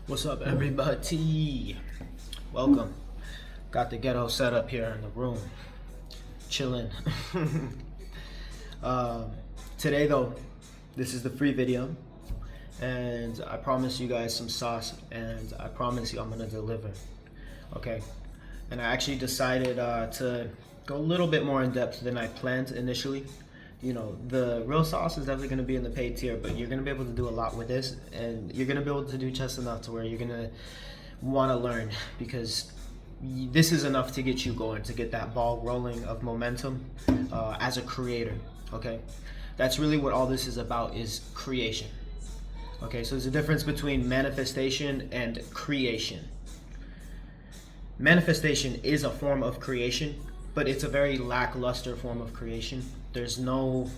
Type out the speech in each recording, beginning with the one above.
What's up, everybody? Welcome. Got the ghetto set up here in the room, chilling. Today, though, this is the free video, and I promise you guys some sauce, and I promise you I'm gonna deliver. Okay, and I actually decided to go a little bit more in depth than I planned initially. You know, the real sauce is definitely going to be in the paid tier, but you're going to be able to do a lot with this, and you're going to be able to do just enough to where you're going to want to learn, because this is enough to get you going, to get that ball rolling of momentum as a creator. Okay, that's really what all this is about, is creation. Okay, so there's a difference between manifestation and creation. Manifestation is a form of creation, but it's a very lackluster form of creation. There's no,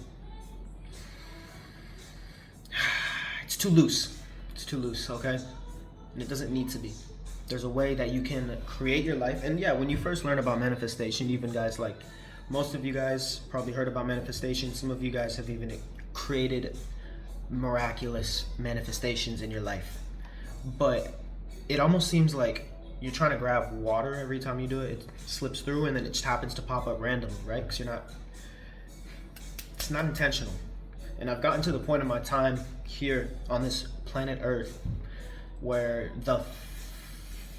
it's too loose. It's too loose, okay? And it doesn't need to be. There's a way that you can create your life. And yeah, when you first learn about manifestation, even guys like, most of you guys probably heard about manifestation. Some of you guys have even created miraculous manifestations in your life. But it almost seems like you're trying to grab water every time you do it. It slips through and then it just happens to pop up randomly, right? Because it's not intentional. And I've gotten to the point in my time here on this planet Earth where the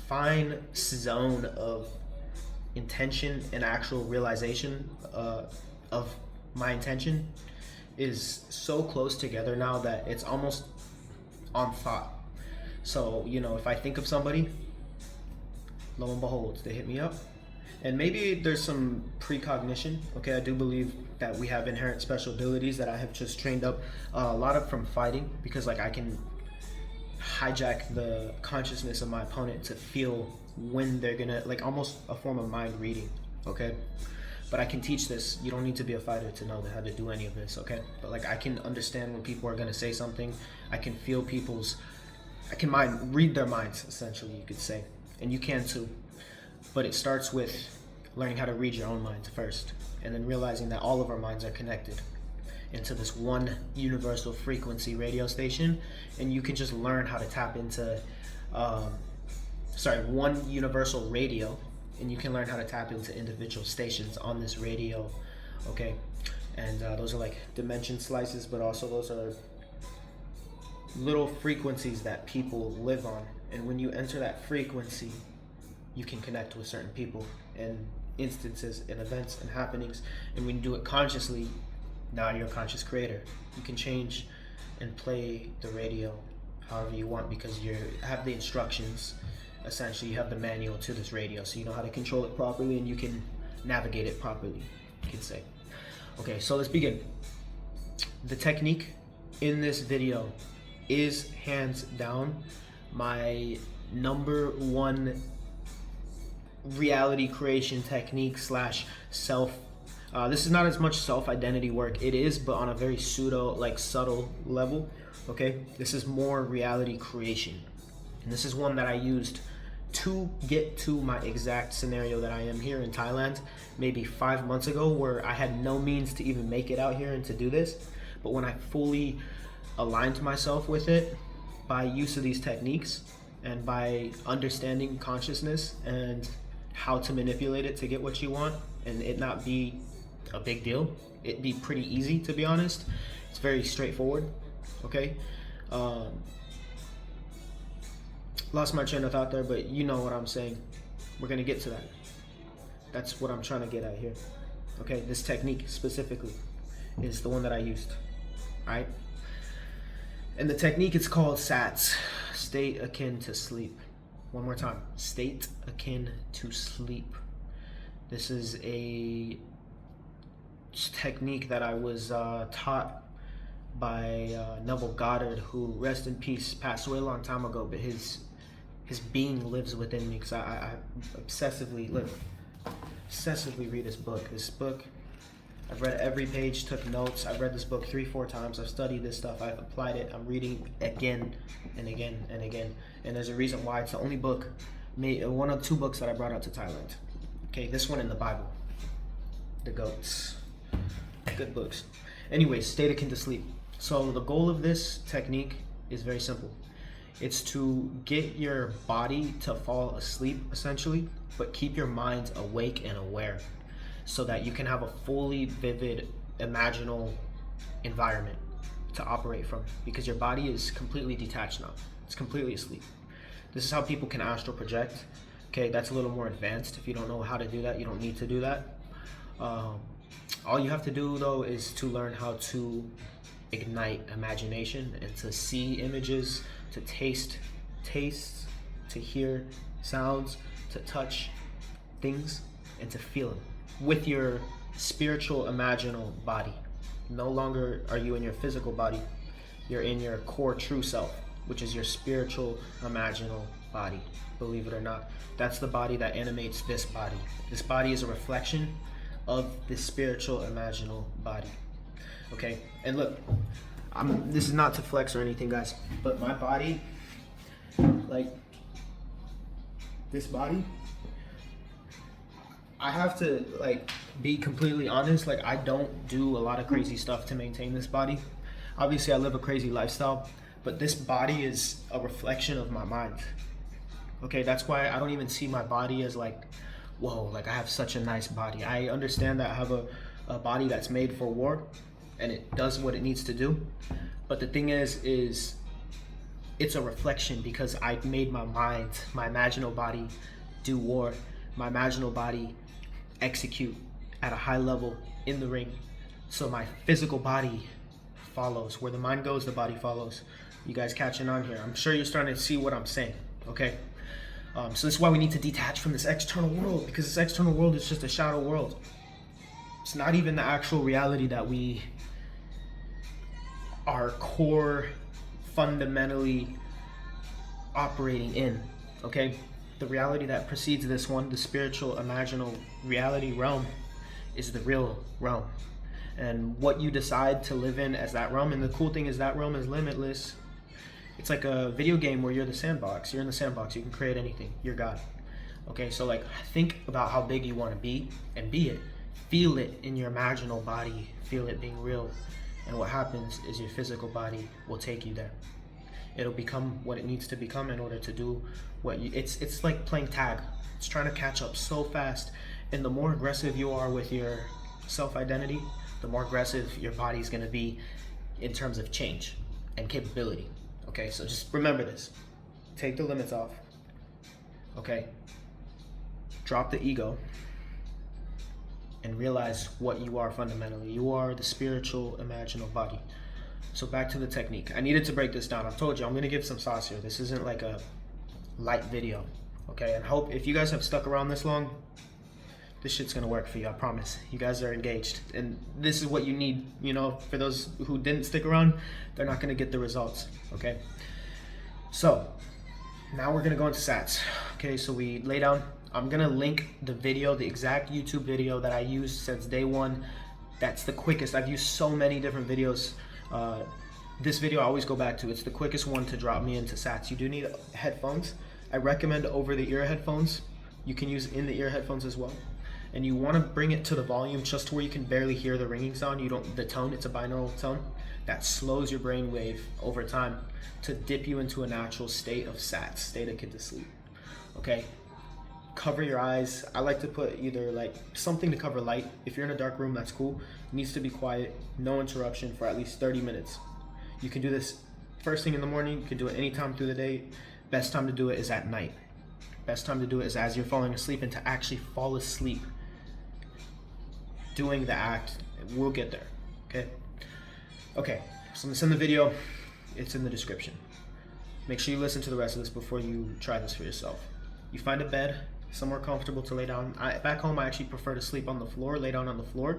fine zone of intention and actual realization of my intention is so close together now that it's almost on thought. So, you know, if I think of somebody, lo and behold, they hit me up. And maybe there's some precognition. Okay, I do believe that we have inherent special abilities that I have just trained up a lot of from fighting, because like I can hijack the consciousness of my opponent to feel when they're gonna, like almost a form of mind reading. Okay, but I can teach this. You don't need to be a fighter to know how to do any of this. Okay, but like I can understand when people are gonna say something. I can feel I can read their minds, essentially, you could say. And you can too, but it starts with learning how to read your own mind first, and then realizing that all of our minds are connected into this one universal frequency radio station, and you can just learn how to tap into one universal radio, and you can learn how to tap into individual stations on this radio. Okay, and those are like dimension slices, but also those are little frequencies that people live on. And when you enter that frequency, you can connect with certain people and instances and events and happenings. And when you do it consciously, now you're a conscious creator. You can change and play the radio however you want, because you have the instructions. Essentially, you have the manual to this radio, so you know how to control it properly, and you can navigate it properly, you could say. Okay, so let's begin. The technique in this video is hands down my number one reality creation technique slash self. This is not as much self-identity work. It is, but on a very pseudo, like subtle level. Okay, this is more reality creation, and this is one that I used to get to my exact scenario that I am here in Thailand maybe 5 months ago, where I had no means to even make it out here and to do this. But when I fully aligned myself with it by use of these techniques, and by understanding consciousness and how to manipulate it to get what you want, and it not be a big deal, it be pretty easy, to be honest. It's very straightforward. Okay, lost my train of thought there, but you know what I'm saying. We're gonna get to that. That's what I'm trying to get at here. Okay, this technique specifically is the one that I used. All right, and the technique is called SATS, state akin to sleep. One more time, state akin to sleep. This is a technique that I was taught by Neville Goddard, who, rest in peace, passed away a long time ago, but his being lives within me, because I obsessively read this book. I've read every page, took notes. I've read this book 3-4 times. I've studied this stuff. I've applied it. I'm reading again and again and again. And there's a reason why. It's the only book, one of 2 books that I brought out to Thailand. Okay, this one in the Bible. The goats. Good books. Anyways, state akin to sleep. So the goal of this technique is very simple. It's to get your body to fall asleep, essentially, but keep your mind awake and aware so that you can have a fully vivid, imaginal environment to operate from, because your body is completely detached now. It's completely asleep. This is how people can astral project. Okay, that's a little more advanced. If you don't know how to do that, you don't need to do that. All you have to do, though, is to learn how to ignite imagination and to see images, to taste tastes, to hear sounds, to touch things, and to feel them with your spiritual imaginal body. No longer are you in your physical body, you're in your core true self, which is your spiritual imaginal body. Believe it or not, that's the body that animates this body. This body is a reflection of the spiritual imaginal body. Okay, and look, this is not to flex or anything, guys, but my body, like this body, I have to like be completely honest. Like, I don't do a lot of crazy stuff to maintain this body. Obviously, I live a crazy lifestyle, but this body is a reflection of my mind. Okay, that's why I don't even see my body as like, whoa, like I have such a nice body. I understand that I have a body that's made for war, and it does what it needs to do. But the thing is it's a reflection, because I made my mind, my imaginal body, do war. My imaginal body execute at a high level in the ring. So my physical body follows. Where the mind goes, the body follows. You guys catching on here? I'm sure you're starting to see what I'm saying, okay? So this is why we need to detach from this external world, because this external world is just a shadow world. It's not even the actual reality that we are core fundamentally operating in, okay? The reality that precedes this one, the spiritual imaginal reality realm, is the real realm. And what you decide to live in as that realm, and the cool thing is that realm is limitless. It's like a video game where you're the sandbox. You're in the sandbox, you can create anything. You're God. Okay, so like think about how big you want to be and be it. Feel it in your imaginal body. Feel it being real. And what happens is your physical body will take you there. It'll become what it needs to become in order to do what you, it's like playing tag. It's trying to catch up so fast. And the more aggressive you are with your self-identity, the more aggressive your body's gonna be in terms of change and capability. Okay, so just remember this. Take the limits off. Okay? Drop the ego and realize what you are fundamentally. You are the spiritual imaginal body. So back to the technique. I needed to break this down. I've told you, I'm gonna give some sauce here. This isn't like a light video. Okay, and hope if you guys have stuck around this long, this shit's gonna work for you, I promise. You guys are engaged, and this is what you need. You know, for those who didn't stick around, they're not gonna get the results, okay? So, now we're gonna go into sats. Okay, so we lay down. I'm gonna link the video, the exact YouTube video that I used since day one. That's the quickest. I've used so many different videos. This video I always go back to. It's the quickest one to drop me into sats. You do need headphones. I recommend over-the-ear headphones. You can use in-the-ear headphones as well. And you want to bring it to the volume just to where you can barely hear the ringing sound. You don't, the tone, it's a binaural tone that slows your brain wave over time to dip you into a natural state of sats, state akin to sleep. Okay? Cover your eyes. I like to put either like something to cover light. If you're in a dark room, that's cool. It needs to be quiet, no interruption for at least 30 minutes. You can do this first thing in the morning. You can do it anytime through the day. Best time to do it is at night. Best time to do it is as you're falling asleep, and to actually fall asleep doing the act. We'll get there, okay? So I'm gonna send the video. It's in the description. Make sure you listen to the rest of this before you try this for yourself. You find a bed somewhere comfortable to lay down. Back home, I actually prefer to sleep on the floor, lay down on the floor.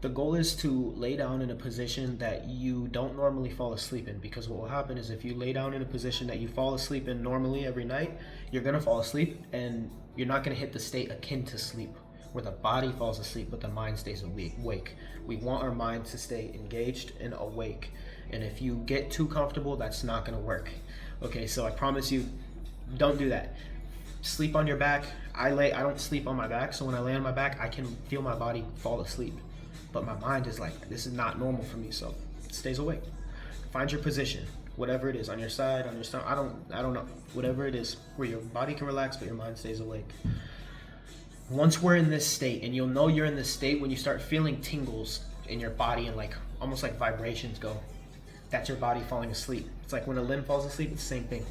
The goal is to lay down in a position that you don't normally fall asleep in, because what will happen is if you lay down in a position that you fall asleep in normally every night, you're gonna fall asleep and you're not gonna hit the state akin to sleep, where the body falls asleep but the mind stays awake. We want our mind to stay engaged and awake. And if you get too comfortable, that's not gonna work. Okay, so I promise you, don't do that. Sleep on your back. I don't sleep on my back, so when I lay on my back, I can feel my body fall asleep. But my mind is like, this is not normal for me, so it stays awake. Find your position. whatever it is, on your side, on your stomach, I don't know, whatever it is, where your body can relax but your mind stays awake. Once we're in this state, and you'll know you're in this state when you start feeling tingles in your body and like almost like vibrations go, that's your body falling asleep. It's like when a limb falls asleep, it's the same thing.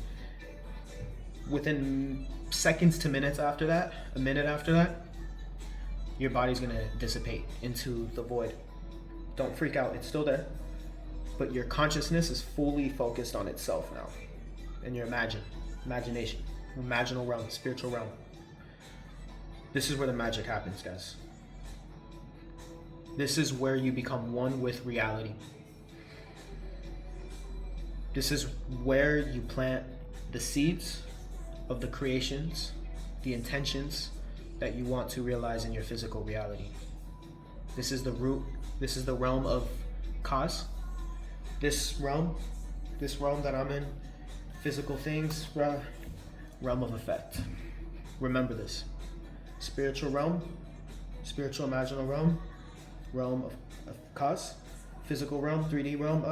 Within seconds to minutes after that, a minute after that, your body's gonna dissipate into the void. Don't freak out, it's still there, but your consciousness is fully focused on itself now, and your imagination, imaginal realm, spiritual realm. This is where the magic happens, guys. This is where you become one with reality. This is where you plant the seeds of the creations, the intentions that you want to realize in your physical reality. This is the root, this is the realm of cause. This realm that I'm in, physical things, realm of effect. Remember this. Spiritual realm, spiritual imaginal realm, realm of cause, physical realm, 3D realm,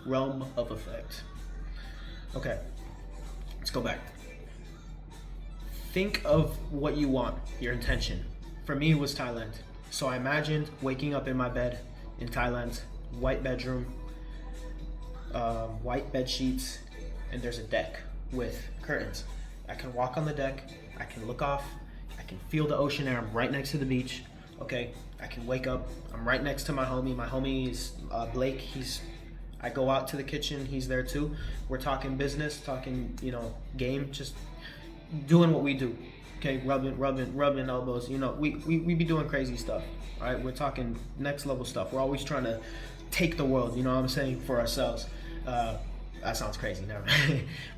realm of effect. Okay, let's go back. Think of what you want, your intention. For me, it was Thailand. So I imagined waking up in my bed in Thailand, white bedroom, white bed sheets, and there's a deck with curtains. I can walk on the deck, I can look off, I can feel the ocean air. I'm right next to the beach. Okay, I can wake up. I'm right next to my homie. My homie is Blake. I go out to the kitchen. He's there too. We're talking business, talking, game, just doing what we do. Okay, rubbing elbows. We be doing crazy stuff. All right, we're talking next level stuff. We're always trying to take the world. You know what I'm saying, for ourselves. That sounds crazy, never.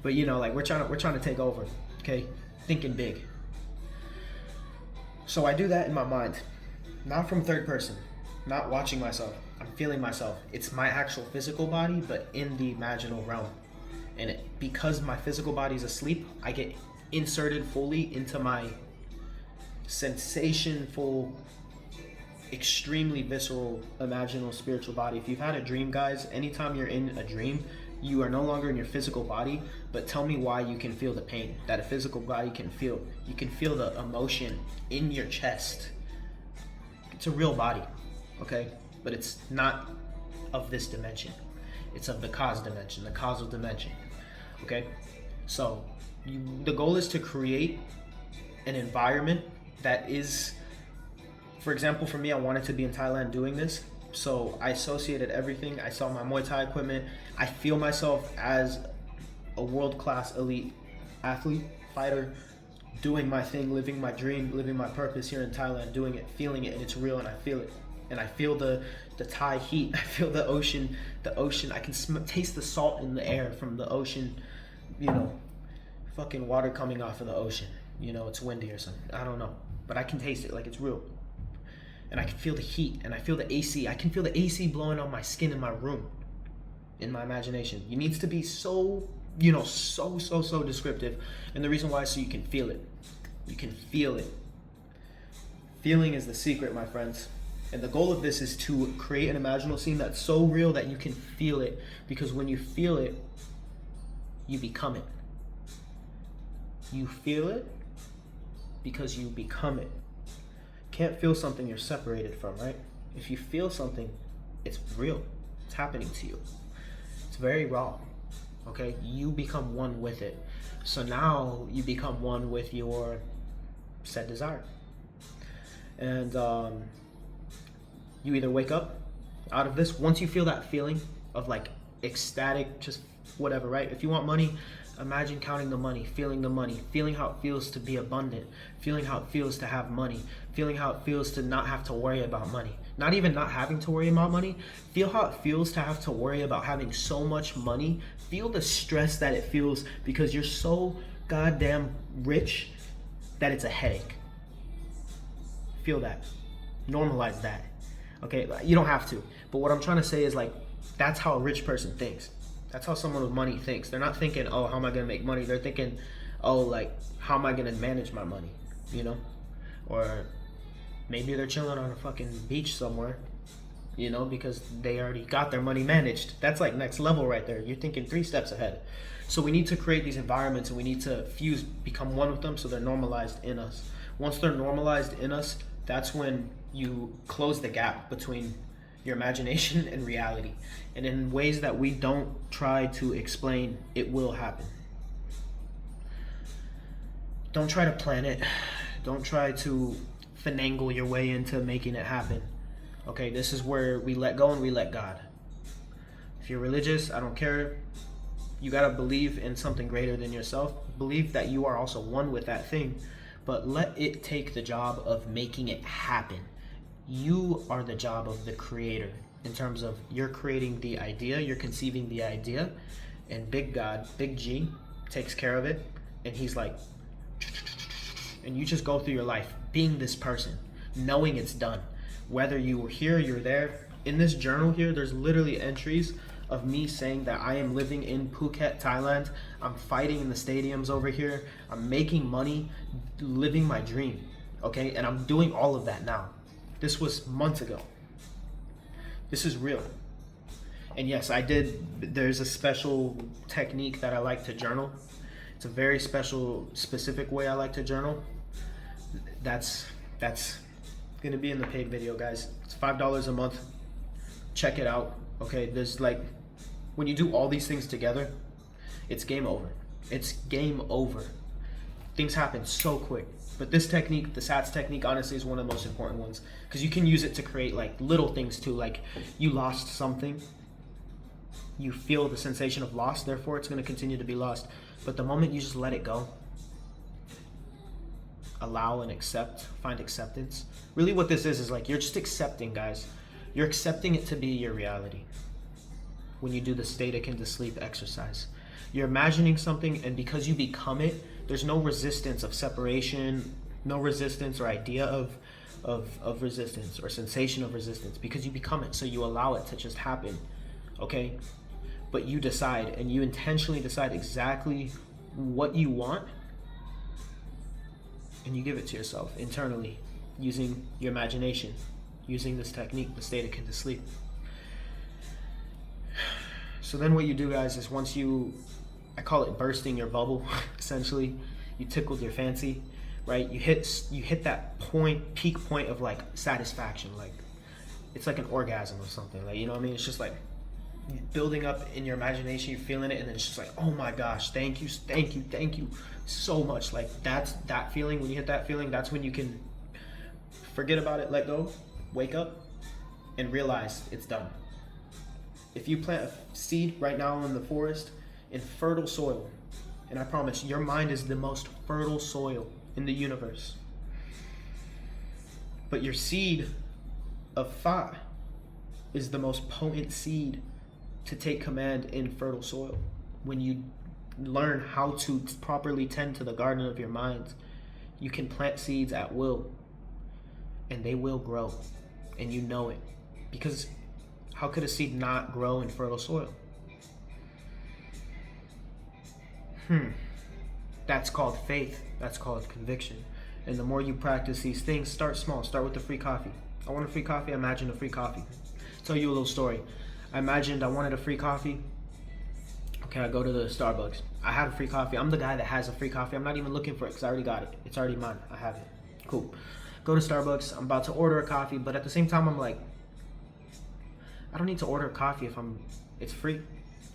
But like we're trying to take over. Okay, thinking big. So I do that in my mind, not from third person, not watching myself. I'm feeling myself. It's my actual physical body, but in the imaginal realm. And because my physical body's asleep, I get inserted fully into my sensationful, extremely visceral, imaginal, spiritual body. If you've had a dream, guys, anytime you're in a dream, you are no longer in your physical body, but tell me why you can feel the pain that a physical body can feel. You can feel the emotion in your chest. It's a real body, okay? But it's not of this dimension. It's of the cause dimension, the causal dimension, okay? So the goal is to create an environment that is, for example, for me, I wanted to be in Thailand doing this. So I associated everything. I saw my Muay Thai equipment. I feel myself as a world-class elite athlete, fighter, doing my thing, living my dream, living my purpose here in Thailand, doing it, feeling it, and it's real, and I feel it. And I feel the Thai heat. I feel the ocean. I can taste the salt in the air from the ocean, fucking water coming off of the ocean. It's windy or something. I don't know. But I can taste it like it's real. And I can feel the heat, and I feel the AC. I can feel the AC blowing on my skin in my room, in my imagination. It needs to be so descriptive. And the reason why is so you can feel it. You can feel it. Feeling is the secret, my friends. And the goal of this is to create an imaginal scene that's so real that you can feel it. Because when you feel it, you become it. You feel it because you become it. Can't feel something you're separated from, right? If you feel something, it's real. It's happening to you. It's very raw. Okay? You become one with it. So now you become one with your said desire. And you either wake up out of this, once you feel that feeling of like ecstatic, just whatever, right? If you want money, imagine counting the money, feeling how it feels to be abundant, feeling how it feels to have money, feeling how it feels to not have to worry about money. Not even not having to worry about money. Feel how it feels to have to worry about having so much money. Feel the stress that it feels because you're so goddamn rich that it's a headache. Feel that. Normalize that. Okay, you don't have to. But what I'm trying to say is like, that's how a rich person thinks. That's how someone with money thinks. They're not thinking, oh, how am I gonna make money? They're thinking, oh, like, how am I gonna manage my money? Or maybe they're chilling on a fucking beach somewhere, you know, because they already got their money managed. That's like next level right there. You're thinking 3 steps ahead. So we need to create these environments, and we need to become one with them, so they're normalized in us. Once they're normalized in us, that's when you close the gap between your imagination and reality. And in ways that we don't try to explain, it will happen. Don't try to plan it. Don't try to finagle your way into making it happen. Okay, this is where we let go and we let God. If you're religious, I don't care. You gotta believe in something greater than yourself. Believe that you are also one with that thing, but let it take the job of making it happen. You are the job of the creator, in terms of you're creating the idea, you're conceiving the idea, and big God, big G, takes care of it, and he's like, and you just go through your life being this person, knowing it's done. Whether you were here, you're there. In this journal here, there's literally entries of me saying that I am living in Phuket, Thailand. I'm fighting in the stadiums over here. I'm making money, living my dream, okay? And I'm doing all of that now. This was months ago. This is real. And yes, there's a special technique that I like to journal. It's a very special, specific way I like to journal. That's gonna be in the paid video, guys. It's $5 a month. Check it out. Okay, there's like, when you do all these things together, it's game over. It's game over. Things happen so quick. But this technique, the SATS technique, honestly is one of the most important ones, because you can use it to create like little things too. Like, you lost something, you feel the sensation of loss, therefore it's going to continue to be lost. But the moment you just let it go, allow and accept, find acceptance. Really what this is like, you're just accepting, guys. You're accepting it to be your reality. When you do the State Akin to sleep exercise, you're imagining something, and because you become it, there's no resistance of separation, no resistance or idea of resistance or sensation of resistance, because you become it. So you allow it to just happen, okay? But you decide, and you intentionally decide exactly what you want, and you give it to yourself internally using your imagination, using this technique, the State Akin to sleep. So then what you do, guys, is once I call it bursting your bubble, essentially, you tickled your fancy, right? You hit that peak point of like satisfaction, like it's like an orgasm or something, like, you know what I mean? It's just like building up in your imagination, you're feeling it, and then it's just like, oh my gosh, thank you so much. Like that feeling, when you hit that feeling, that's when you can forget about it, let go, wake up, and realize it's done. If you plant a seed right now in the forest in fertile soil, and I promise your mind is the most fertile soil in the universe, but your seed of thought is the most potent seed to take command in fertile soil. When you learn how to properly tend to the garden of your mind, you can plant seeds at will, and they will grow, and you know it. Because how could a seed not grow in fertile soil? That's called faith. That's called conviction. And the more you practice these things, start small. Start with the free coffee. I want a free coffee. Imagine a free coffee. I'll tell you a little story. I imagined I wanted a free coffee. Okay, I go to the Starbucks. I have a free coffee. I'm the guy that has a free coffee. I'm not even looking for it because I already got it. It's already mine. I have it. Cool. Go to Starbucks. I'm about to order a coffee, but at the same time, I'm like, I don't need to order a coffee if it's free.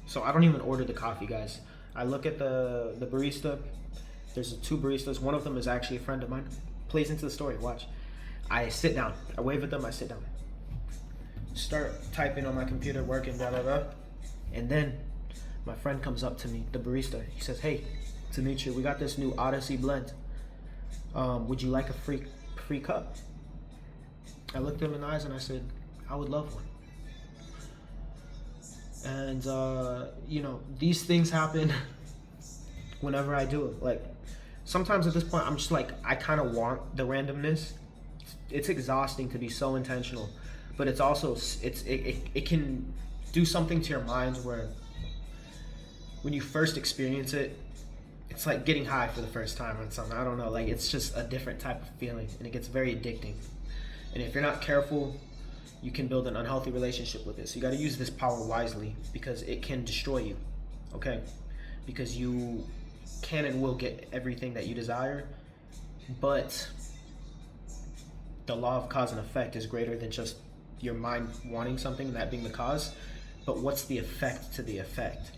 So I don't even order the coffee, guys. I look at the barista. There's 2 baristas. One of them is actually a friend of mine. Plays into the story. Watch. I sit down. I wave at them. I sit down. Start typing on my computer, working, blah, blah, blah. And then my friend comes up to me, the barista. He says, hey, Demetri, we got this new Odyssey blend. Would you like a free cup? I looked him in the eyes and I said, I would love one. And you know, these things happen whenever I do it. Like, sometimes at this point, I'm just like, I kind of want the randomness. It's exhausting to be so intentional, but it's also it can do something to your mind where when you first experience it, it's like getting high for the first time or something. I don't know, like, it's just a different type of feeling, and it gets very addicting. And if you're not careful, you can build an unhealthy relationship with it. So you got to use this power wisely, because it can destroy you, okay? Because you can and will get everything that you desire, but the law of cause and effect is greater than just your mind wanting something, that being the cause, but what's the effect to the effect,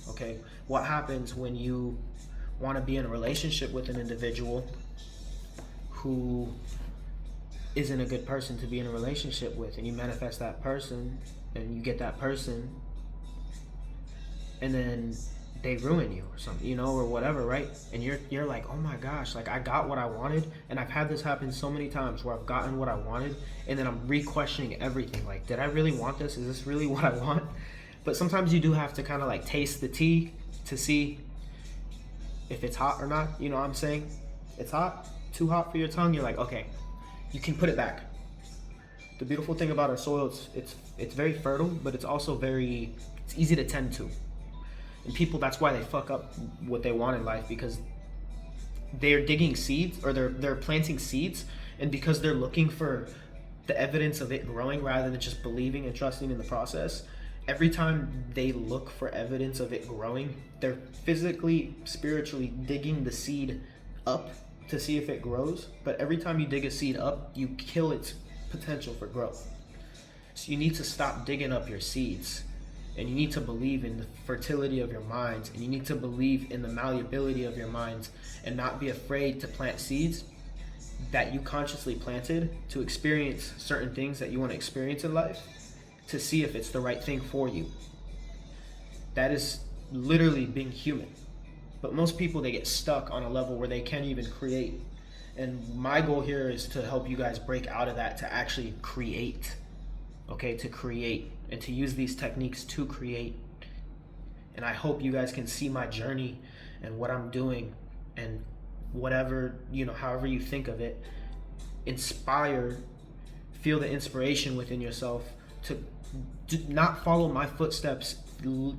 okay? What happens when you want to be in a relationship with an individual who isn't a good person to be in a relationship with, and you manifest that person and you get that person, and then they ruin you or something, you know, or whatever, right? And you're like, oh my gosh, like I got what I wanted. And I've had this happen so many times where I've gotten what I wanted, and then I'm re-questioning everything. Like, did I really want this? Is this really what I want? But sometimes you do have to kind of like taste the tea to see if it's hot or not. You know what I'm saying? It's hot, too hot for your tongue. You're like, okay, you can put it back. The beautiful thing about our soil, it's very fertile, but it's also it's easy to tend to. And people, that's why they fuck up what they want in life, because they're digging seeds, or they're planting seeds, and because they're looking for the evidence of it growing rather than just believing and trusting in the process, every time they look for evidence of it growing, they're physically, spiritually digging the seed up to see if it grows. But every time you dig a seed up, you kill its potential for growth. So you need to stop digging up your seeds, and you need to believe in the fertility of your minds, and you need to believe in the malleability of your minds, and not be afraid to plant seeds that you consciously planted to experience certain things that you want to experience in life, to see if it's the right thing for you. That is literally being human. But most people, they get stuck on a level where they can't even create. And my goal here is to help you guys break out of that, to actually create, okay? To create, and to use these techniques to create. And I hope you guys can see my journey and what I'm doing, and whatever, you know, however you think of it, inspire, feel the inspiration within yourself to not follow my footsteps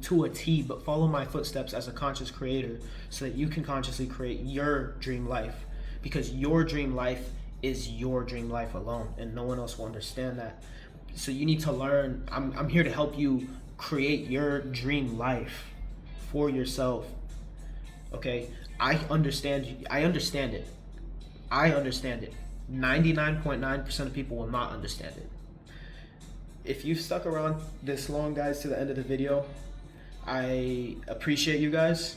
to a T, but follow my footsteps as a conscious creator, so that you can consciously create your dream life, because your dream life is your dream life alone, and no one else will understand that. So you need to learn. I'm here to help you create your dream life for yourself, okay? I understand it. 99.9% of people will not understand it. If you've stuck around this long, guys, to the end of the video, I appreciate you guys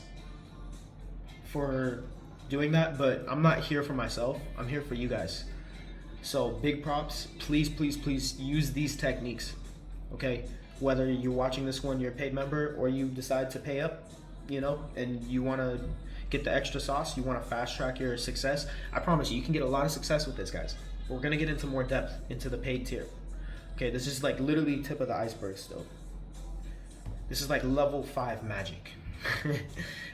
for doing that, but I'm not here for myself. I'm here for you guys. So big props. Please, please, please use these techniques, okay? Whether you're watching this one, you're a paid member, or you decide to pay up, you know, and you want to get the extra sauce, you want to fast track your success, I promise you can get a lot of success with this, guys. We're going to get into more depth into the paid tier. Okay, this is like literally tip of the iceberg still. This is like level 5 magic.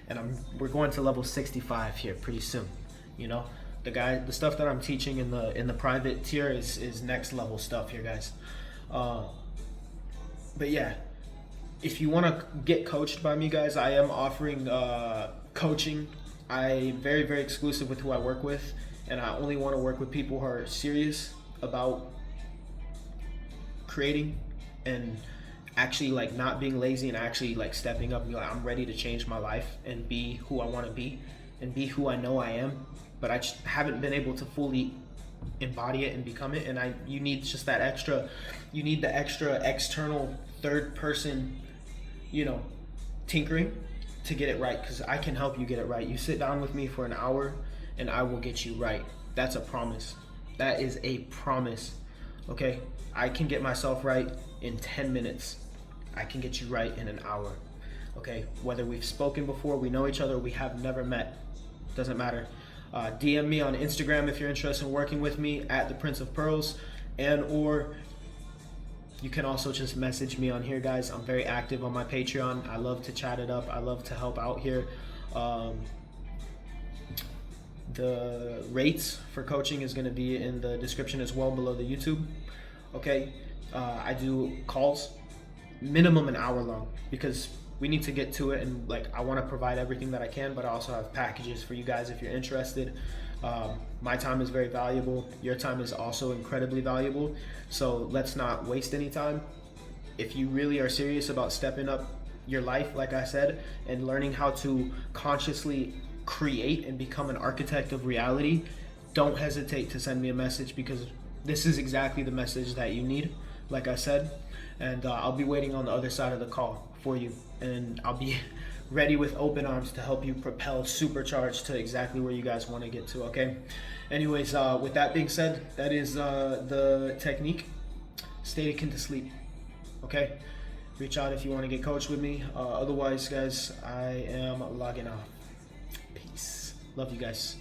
And we're going to level 65 here pretty soon. You know, the stuff that I'm teaching in the private tier is next level stuff here, guys. But yeah, if you want to get coached by me, guys, I am offering coaching. I'm very, very exclusive with who I work with, and I only want to work with people who are serious about creating and actually like not being lazy, and actually like stepping up and be like, I'm ready to change my life and be who I want to be and be who I know I am, but I just haven't been able to fully embody it and become it. And you need just that extra, you need the extra external third person, you know, tinkering to get it right, because I can help you get it right. You sit down with me for an hour and I will get you right. That's a promise. That is a promise. Okay, I can get myself right in 10 minutes. I can get you right in an hour. Okay, whether we've spoken before, we know each other, we have never met, doesn't matter. DM me on Instagram if you're interested in working with me at the Prince of Pearls, and or you can also just message me on here, guys. I'm very active on my Patreon. I love to chat it up. I love to help out here. The rates for coaching is going to be in the description as well below the YouTube. Okay, I do calls, minimum an hour long, because we need to get to it, and like I want to provide everything that I can, but I also have packages for you guys if you're interested. My time is very valuable. Your time is also incredibly valuable. So let's not waste any time. If you really are serious about stepping up your life, like I said, and learning how to consciously create and become an architect of reality, don't hesitate to send me a message, because this is exactly the message that you need, like I said. And I'll be waiting on the other side of the call for you, and I'll be ready with open arms to help you propel supercharged to exactly where you guys want to get to. Okay, anyways, with that being said, that is the technique. State akin to sleep. Okay, reach out if you want to get coached with me. Otherwise, guys, I am logging off. Peace. Love you guys.